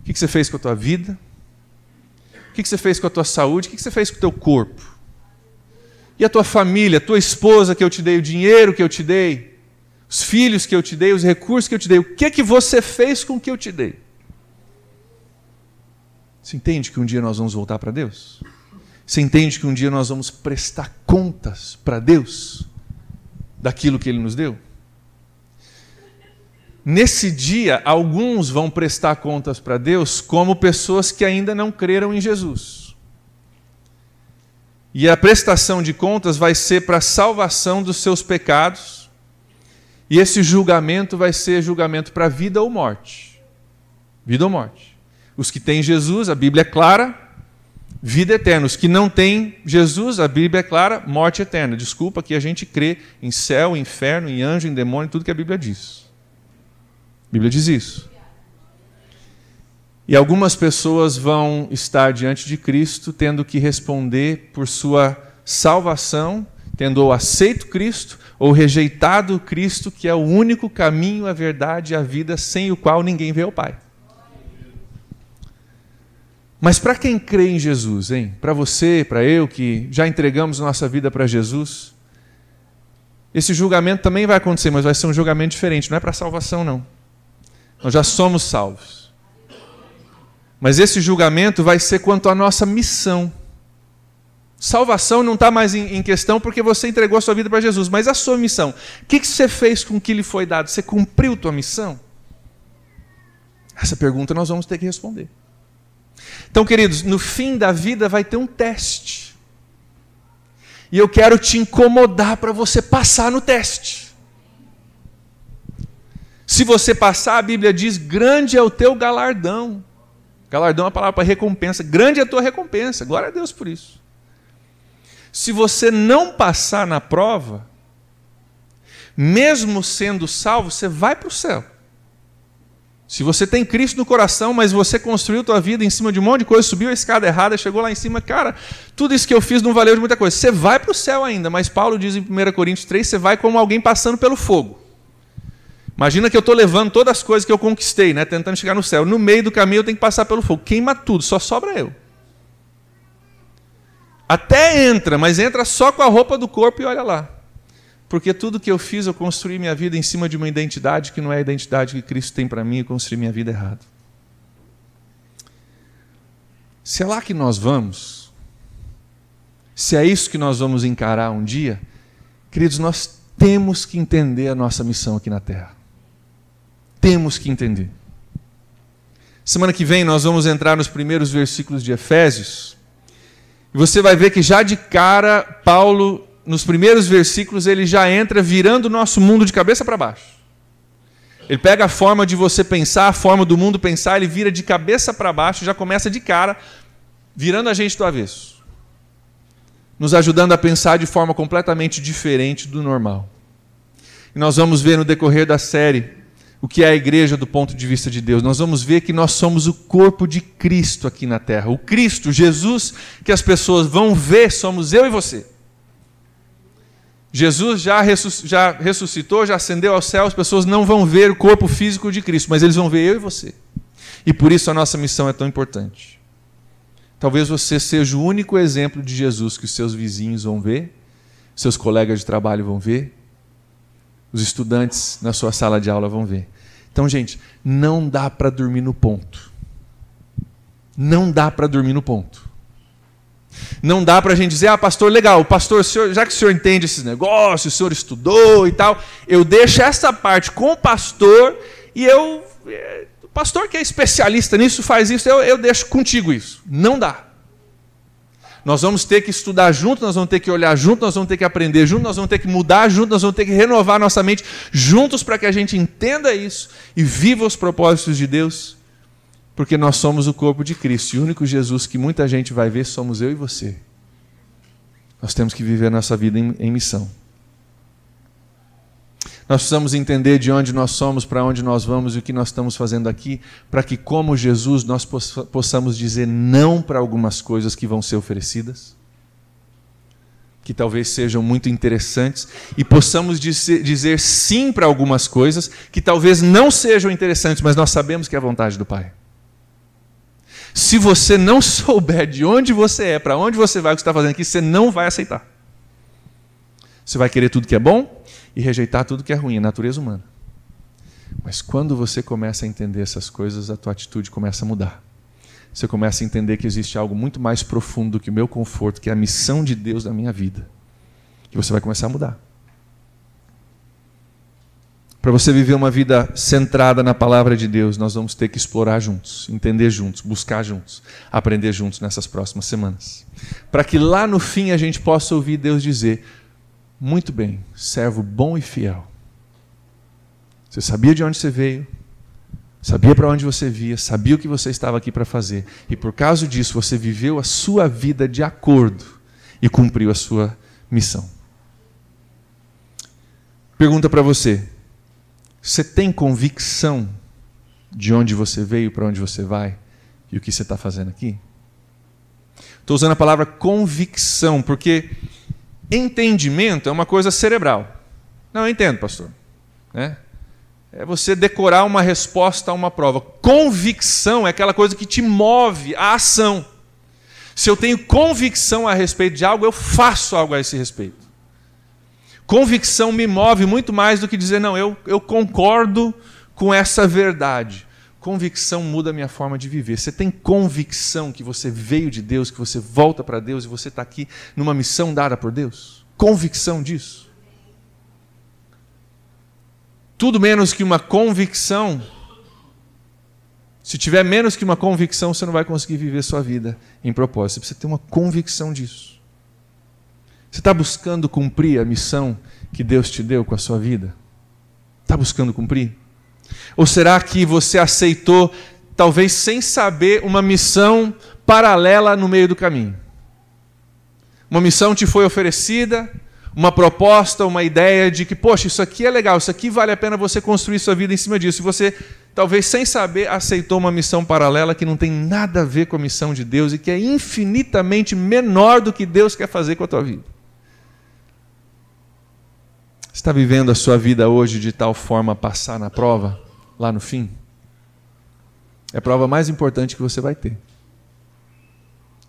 O que você fez com a tua vida? O que você fez com a tua saúde? O que você fez com o teu corpo? E a tua família, a tua esposa que eu te dei, o dinheiro que eu te dei, os filhos que eu te dei, os recursos que eu te dei, o que você fez com o que eu te dei? Você entende que um dia nós vamos voltar para Deus? Você entende que um dia nós vamos prestar contas para Deus daquilo que Ele nos deu? Nesse dia, alguns vão prestar contas para Deus como pessoas que ainda não creram em Jesus. E a prestação de contas vai ser para a salvação dos seus pecados, e esse julgamento vai ser julgamento para vida ou morte. Vida ou morte. Os que têm Jesus, a Bíblia é clara, vida eterna. Os que não têm Jesus, a Bíblia é clara, morte eterna. Desculpa que a gente crê em céu, inferno, em anjo, em demônio, tudo que a Bíblia diz. A Bíblia diz isso. E algumas pessoas vão estar diante de Cristo tendo que responder por sua salvação, tendo ou aceito Cristo ou rejeitado Cristo, que é o único caminho, a verdade e a vida, sem o qual ninguém vê o Pai. Mas para quem crê em Jesus, hein? Para você, para eu, que já entregamos nossa vida para Jesus, esse julgamento também vai acontecer, mas vai ser um julgamento diferente, não é para salvação, não. Nós já somos salvos. Mas esse julgamento vai ser quanto à nossa missão. Salvação não está mais em questão porque você entregou a sua vida para Jesus, mas a sua missão. O que você fez com o que lhe foi dado? Você cumpriu tua missão? Essa pergunta nós vamos ter que responder. Então, queridos, no fim da vida vai ter um teste. E eu quero te incomodar para você passar no teste. Se você passar, a Bíblia diz, grande é o teu galardão. Galardão é uma palavra para recompensa. Grande é a tua recompensa. Glória a Deus por isso. Se você não passar na prova, mesmo sendo salvo, você vai para o céu. Se você tem Cristo no coração, mas você construiu tua vida em cima de um monte de coisa, subiu a escada errada, chegou lá em cima, cara, tudo isso que eu fiz não valeu de muita coisa. Você vai para o céu ainda, mas Paulo diz em 1 Coríntios 3, você vai como alguém passando pelo fogo. Imagina que eu estou levando todas as coisas que eu conquistei, né, tentando chegar no céu. No meio do caminho eu tenho que passar pelo fogo. Queima tudo, só sobra eu. Até entra, mas entra só com a roupa do corpo e olha lá. Porque tudo que eu fiz, eu construí minha vida em cima de uma identidade que não é a identidade que Cristo tem para mim, e construí minha vida errado. Se é lá que nós vamos, se é isso que nós vamos encarar um dia, queridos, nós temos que entender a nossa missão aqui na Terra. Temos que entender. Semana que vem nós vamos entrar nos primeiros versículos de Efésios, e você vai ver que já de cara, Paulo, nos primeiros versículos, ele já entra virando o nosso mundo de cabeça para baixo. Ele pega a forma de você pensar, a forma do mundo pensar, ele vira de cabeça para baixo, já começa de cara, virando a gente do avesso. Nos ajudando a pensar de forma completamente diferente do normal. E nós vamos ver no decorrer da série o que é a igreja do ponto de vista de Deus. Nós vamos ver que nós somos o corpo de Cristo aqui na terra. O Cristo, Jesus, que as pessoas vão ver, somos eu e você. Jesus já ressuscitou, já ascendeu ao céu, as pessoas não vão ver o corpo físico de Cristo, mas eles vão ver eu e você. E por isso a nossa missão é tão importante. Talvez você seja o único exemplo de Jesus que os seus vizinhos vão ver, seus colegas de trabalho vão ver, os estudantes na sua sala de aula vão ver. Então, gente, não dá para dormir no ponto. Não dá para dormir no ponto. Não dá para a gente dizer, pastor, legal, pastor, já que o senhor entende esses negócios, o senhor estudou e tal, eu deixo essa parte com o pastor e o pastor que é especialista nisso, faz isso, eu deixo contigo isso. Não dá. Nós vamos ter que estudar junto, nós vamos ter que olhar junto, nós vamos ter que aprender junto, nós vamos ter que mudar junto, nós vamos ter que renovar nossa mente juntos para que a gente entenda isso e viva os propósitos de Deus, porque nós somos o corpo de Cristo e o único Jesus que muita gente vai ver somos eu e você. Nós temos que viver a nossa vida em missão. Nós precisamos entender de onde nós somos, para onde nós vamos e o que nós estamos fazendo aqui, para que, como Jesus, nós possamos dizer não para algumas coisas que vão ser oferecidas, que talvez sejam muito interessantes, e possamos dizer sim para algumas coisas que talvez não sejam interessantes, mas nós sabemos que é a vontade do Pai. Se você não souber de onde você é, para onde você vai, o que você está fazendo aqui, você não vai aceitar. Você vai querer tudo que é bom e rejeitar tudo que é ruim, é natureza humana. Mas quando você começa a entender essas coisas, a tua atitude começa a mudar. Você começa a entender que existe algo muito mais profundo do que o meu conforto, que é a missão de Deus na minha vida. E você vai começar a mudar. Para você viver uma vida centrada na palavra de Deus, nós vamos ter que explorar juntos, entender juntos, buscar juntos, aprender juntos nessas próximas semanas. Para que lá no fim a gente possa ouvir Deus dizer: muito bem, servo bom e fiel. Você sabia de onde você veio, sabia para onde você via, sabia o que você estava aqui para fazer. E por causa disso você viveu a sua vida de acordo e cumpriu a sua missão. Pergunta para você: você tem convicção de onde você veio, para onde você vai e o que você está fazendo aqui? Estou usando a palavra convicção porque entendimento é uma coisa cerebral. Não, eu entendo, pastor. É você decorar uma resposta a uma prova. Convicção é aquela coisa que te move à ação. Se eu tenho convicção a respeito de algo, eu faço algo a esse respeito. Convicção me move muito mais do que dizer, não, eu concordo com essa verdade. Convicção muda a minha forma de viver. Você tem convicção que você veio de Deus, que você volta para Deus e você está aqui numa missão dada por Deus? Convicção disso? Tudo menos que uma convicção. Se tiver menos que uma convicção, você não vai conseguir viver sua vida em propósito. Você precisa ter uma convicção disso. Você está buscando cumprir a missão que Deus te deu com a sua vida? Está buscando cumprir? Ou será que você aceitou, talvez sem saber, uma missão paralela no meio do caminho? Uma missão te foi oferecida, uma proposta, uma ideia de que, poxa, isso aqui é legal, isso aqui vale a pena você construir sua vida em cima disso. E você, talvez sem saber, aceitou uma missão paralela que não tem nada a ver com a missão de Deus e que é infinitamente menor do que Deus quer fazer com a tua vida. Está vivendo a sua vida hoje de tal forma a passar na prova, lá no fim? É a prova mais importante que você vai ter.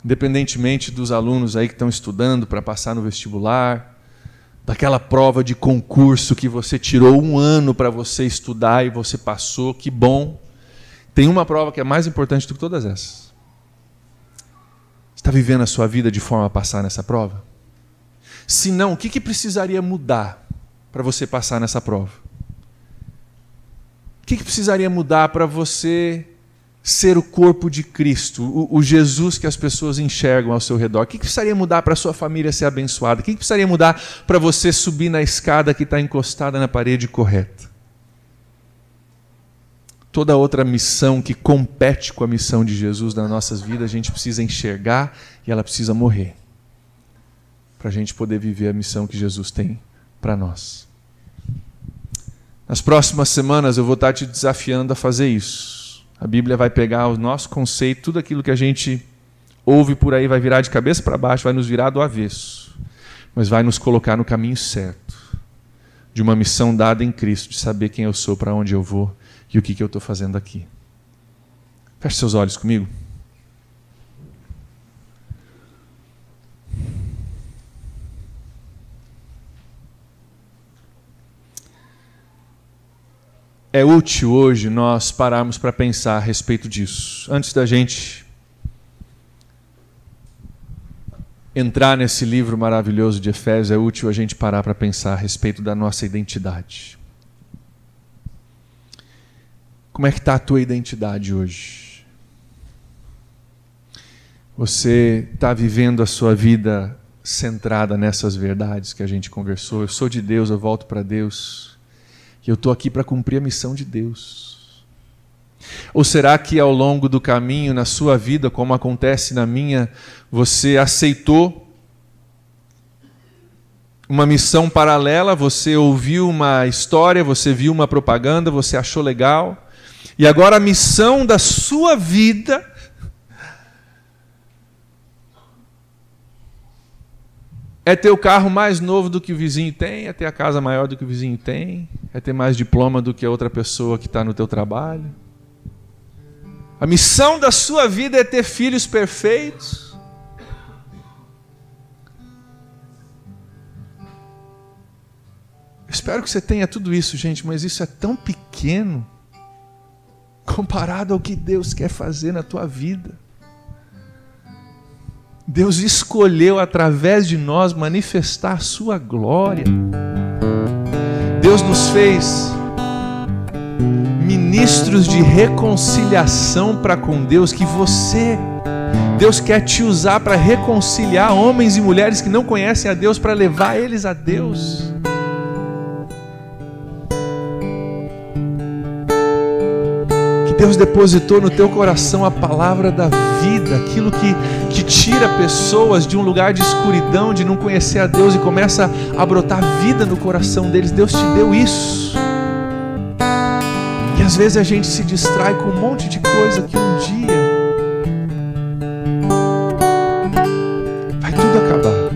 Independentemente dos alunos aí que estão estudando para passar no vestibular, daquela prova de concurso que você tirou 1 ano para você estudar e você passou, que bom. Tem uma prova que é mais importante do que todas essas. Está vivendo a sua vida de forma a passar nessa prova? Se não, o que precisaria mudar para você passar nessa prova? O que precisaria mudar para você ser o corpo de Cristo, o Jesus que as pessoas enxergam ao seu redor? O que precisaria mudar para a sua família ser abençoada? O que precisaria mudar para você subir na escada que está encostada na parede correta? Toda outra missão que compete com a missão de Jesus nas nossas vidas, a gente precisa enxergar e ela precisa morrer, para a gente poder viver a missão que Jesus tem para nós. Nas próximas semanas eu vou estar te desafiando a fazer isso. A Bíblia vai pegar o nosso conceito, tudo aquilo que a gente ouve por aí, vai virar de cabeça para baixo, vai nos virar do avesso, mas vai nos colocar no caminho certo, de uma missão dada em Cristo, de saber quem eu sou, para onde eu vou e o que eu estou fazendo aqui. Feche seus olhos comigo. É útil hoje nós pararmos para pensar a respeito disso. Antes da gente entrar nesse livro maravilhoso de Efésios, é útil a gente parar para pensar a respeito da nossa identidade. Como é que está a tua identidade hoje? você está vivendo a sua vida centrada nessas verdades que a gente conversou. Eu sou de Deus, eu volto para Deus, e eu estou aqui para cumprir a missão de Deus. Ou será que ao longo do caminho, na sua vida, como acontece na minha, você aceitou uma missão paralela, você ouviu uma história, você viu uma propaganda, você achou legal, e agora a missão da sua vida é ter o carro mais novo do que o vizinho tem, é ter a casa maior do que o vizinho tem, é ter mais diploma do que a outra pessoa que está no teu trabalho. A missão da sua vida é ter filhos perfeitos. Eu espero que você tenha tudo isso, gente, mas isso é tão pequeno comparado ao que Deus quer fazer na tua vida. Deus escolheu através de nós manifestar a sua glória. Deus nos fez ministros de reconciliação para com Deus, que Deus quer te usar para reconciliar homens e mulheres que não conhecem a Deus, para levar eles a Deus. Deus depositou no teu coração a palavra da vida, aquilo que tira pessoas de um lugar de escuridão, de não conhecer a Deus, e começa a brotar vida no coração deles. Deus te deu isso. E às vezes a gente se distrai com um monte de coisa que um dia vai tudo acabar.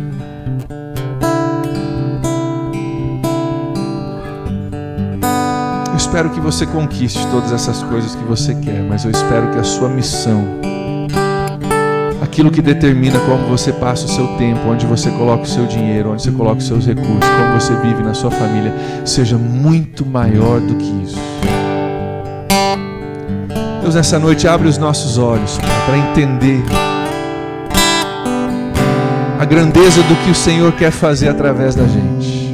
Eu espero que você conquiste todas essas coisas que você quer, mas eu espero que a sua missão, aquilo que determina como você passa o seu tempo, onde você coloca o seu dinheiro, onde você coloca os seus recursos, como você vive na sua família, seja muito maior do que isso. Deus, nessa noite abre os nossos olhos para entender a grandeza do que o Senhor quer fazer através da gente.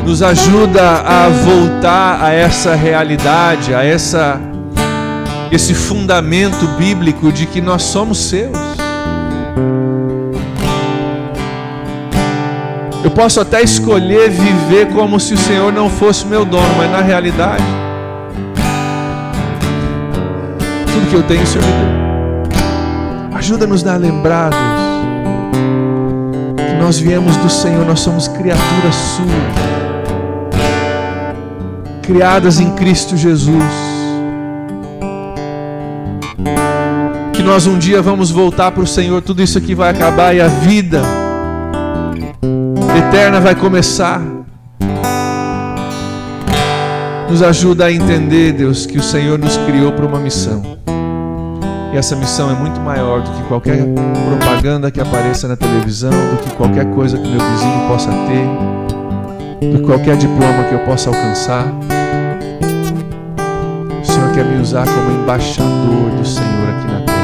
Nos ajuda a voltar a essa realidade, a esse fundamento bíblico de que nós somos seus. Eu posso até escolher viver como se o Senhor não fosse meu dono, mas na realidade, tudo que eu tenho, o Senhor me deu. Ajuda-nos a lembrar, Deus, que nós viemos do Senhor, nós somos criaturas suas, criadas em Cristo Jesus, que nós um dia vamos voltar para o Senhor, tudo isso aqui vai acabar e a vida eterna vai começar. Nos ajuda a entender, Deus, que o Senhor nos criou para uma missão, e essa missão é muito maior do que qualquer propaganda que apareça na televisão, do que qualquer coisa que meu vizinho possa ter, do que qualquer diploma que eu possa alcançar. O Senhor quer me usar como embaixador do Senhor aqui na terra.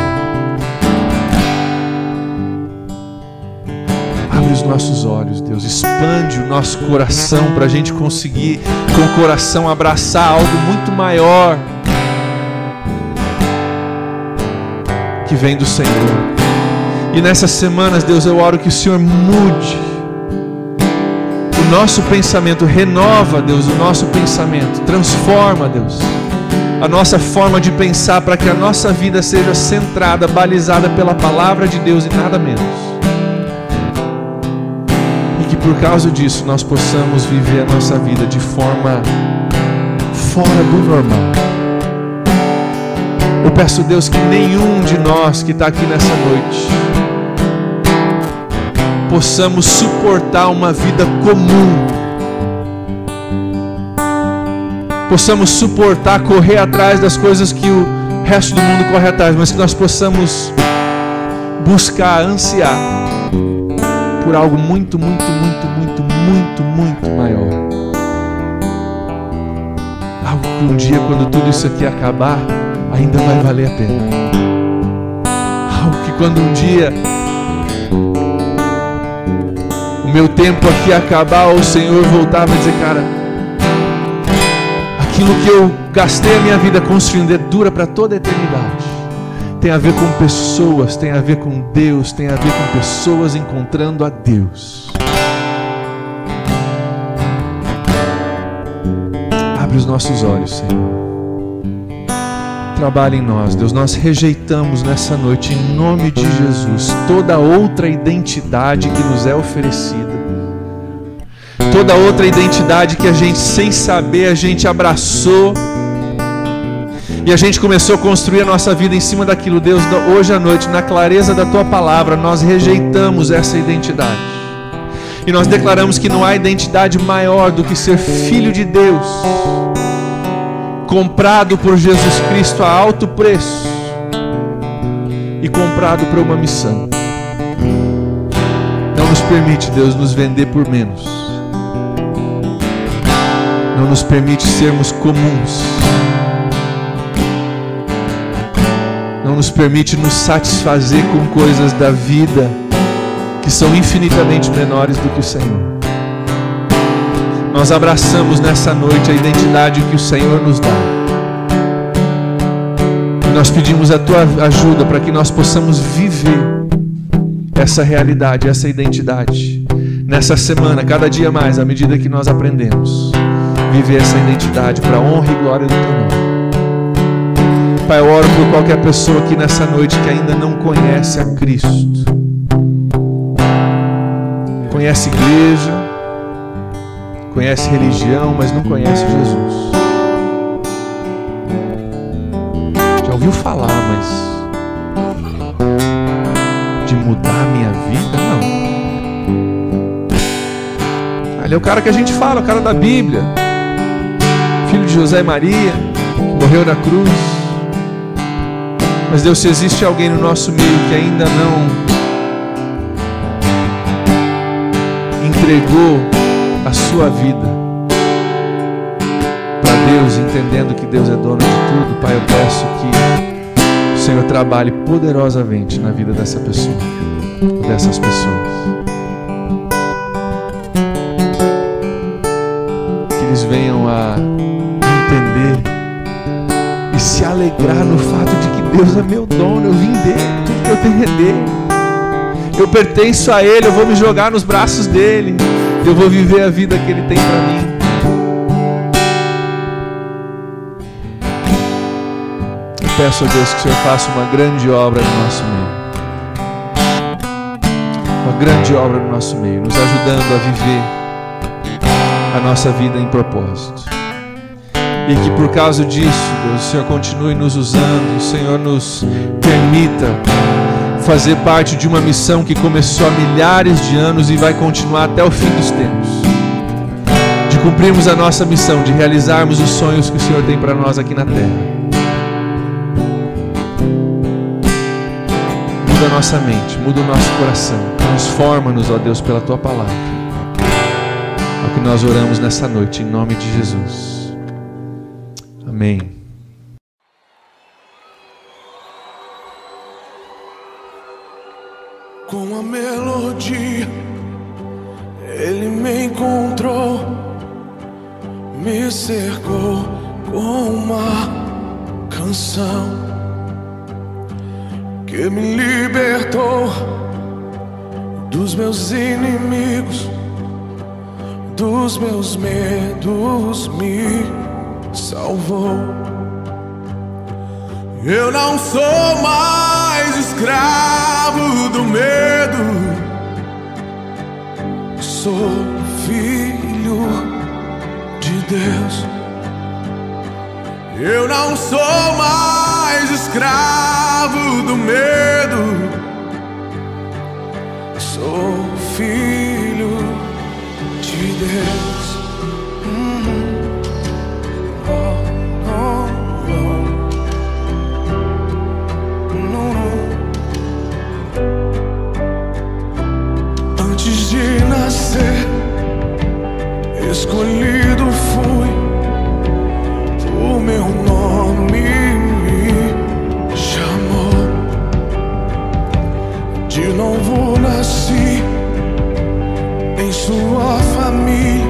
Abre os nossos olhos, Deus, expande o nosso coração para a gente conseguir, com o coração, abraçar algo muito maior que vem do Senhor. E nessas semanas, Deus, eu oro que o Senhor mude o nosso pensamento, renova, Deus, o nosso pensamento, transforma, Deus, a nossa forma de pensar, para que a nossa vida seja centrada, balizada pela palavra de Deus e nada menos. E que por causa disso nós possamos viver a nossa vida de forma fora do normal. Eu peço, Deus, que nenhum de nós que está aqui nessa noite possamos suportar uma vida comum, possamos suportar correr atrás das coisas que o resto do mundo corre atrás, mas que nós possamos buscar, ansiar por algo muito, muito, muito, muito, muito, muito maior. Algo que um dia, quando tudo isso aqui acabar, ainda vai valer a pena. Algo que quando um dia o meu tempo aqui acabar, ou o Senhor voltar, vai dizer, cara, aquilo que eu gastei a minha vida construindo dura para toda a eternidade. tem a ver com pessoas, tem a ver com Deus, tem a ver com pessoas encontrando a Deus. Abre os nossos olhos, Senhor. Trabalhe em nós, Deus. Nós rejeitamos nessa noite, em nome de Jesus, toda outra identidade que nos é oferecida. Toda outra identidade que a gente, sem saber, a gente abraçou. E a gente começou a construir a nossa vida em cima daquilo. Deus, hoje à noite, na clareza da Tua Palavra, nós rejeitamos essa identidade. E nós declaramos que não há identidade maior do que ser filho de Deus, comprado por Jesus Cristo a alto preço e comprado para uma missão. Não nos permite, Deus, nos vender por menos. Não nos permite sermos comuns. Não nos permite nos satisfazer com coisas da vida que são infinitamente menores do que o Senhor. Nós abraçamos nessa noite a identidade que o Senhor nos dá. E nós pedimos a Tua ajuda para que nós possamos viver essa realidade, essa identidade. Nessa semana, cada dia mais, à medida que nós aprendemos, viver essa identidade para a honra e glória do Teu nome. Pai, eu oro por qualquer pessoa aqui nessa noite que ainda não conhece a Cristo. Conhece igreja, conhece religião, mas não conhece Jesus. Já ouviu falar, mas de mudar a minha vida, não. Ele é o cara que a gente fala, o cara da Bíblia, filho de José e Maria, que morreu na cruz. Mas Deus, se existe alguém no nosso meio que ainda não entregou a sua vida para Deus, entendendo que Deus é dono de tudo, Pai, eu peço que o Senhor trabalhe poderosamente na vida dessa pessoa, dessas pessoas. Que eles venham a entender e se alegrar no fato de que Deus é meu dono, eu vim dele, tudo que eu tenho é dele. Eu pertenço a Ele, eu vou me jogar nos braços dele, eu vou viver a vida que Ele tem para mim. Eu peço a Deus que o Senhor faça uma grande obra no nosso meio. Uma grande obra no nosso meio, nos ajudando a viver a nossa vida em propósito. E que por causa disso, Deus, o Senhor continue nos usando, o Senhor nos permita fazer parte de uma missão que começou há milhares de anos e vai continuar até o fim dos tempos. De cumprirmos a nossa missão, de realizarmos os sonhos que o Senhor tem para nós aqui na terra. Muda a nossa mente, muda o nosso coração, transforma-nos, ó Deus, pela Tua Palavra. É o que nós oramos nessa noite, em nome de Jesus. Amém. Com a melodia, Ele me encontrou, me cercou com uma canção que me libertou dos meus inimigos, dos meus medos, me salvou. Eu não sou mais escravo do medo, sou filho de Deus. Eu não sou mais escravo do medo, sou filho de Deus. Antes de nascer, escolhido fui, o meu nome me chamou. De novo nasci em sua família,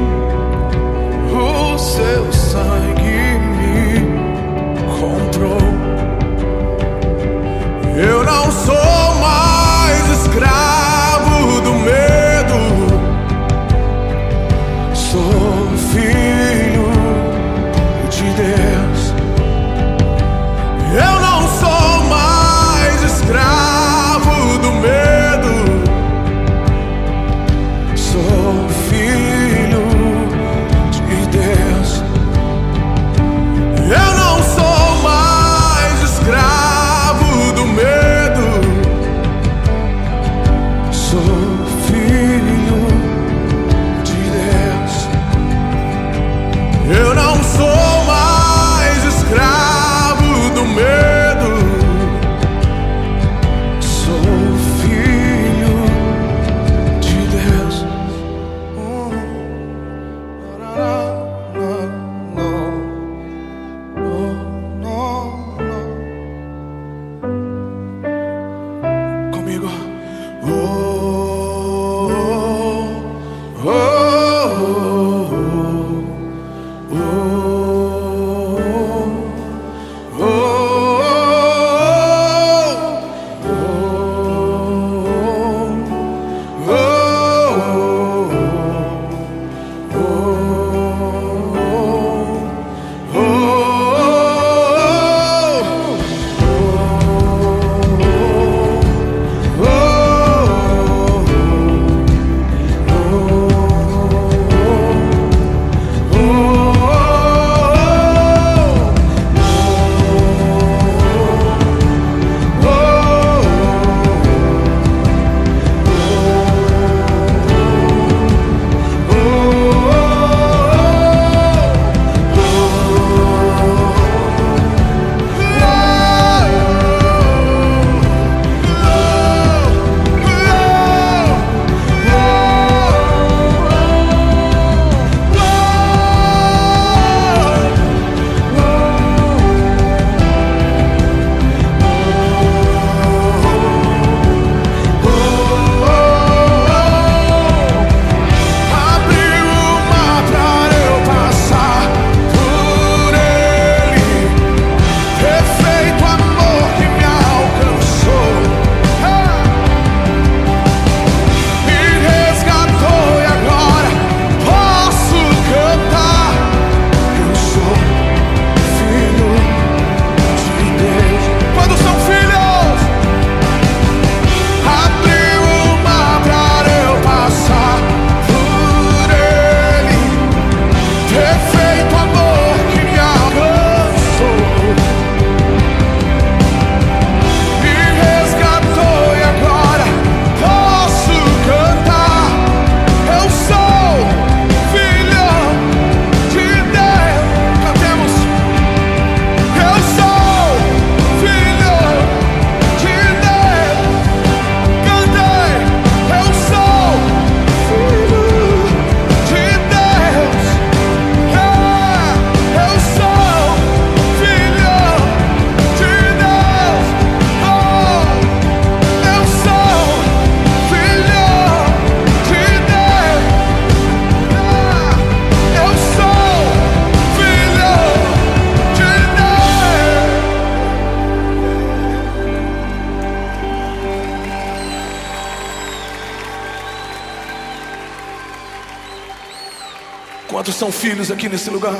Quantos são filhos aqui nesse lugar?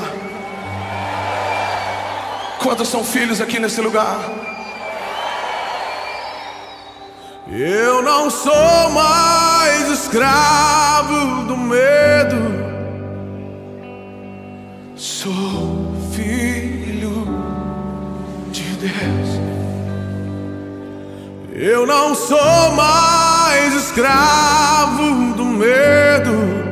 Quantos são filhos aqui nesse lugar? Eu não sou mais escravo do medo. Sou filho de Deus. Eu não sou mais escravo do medo.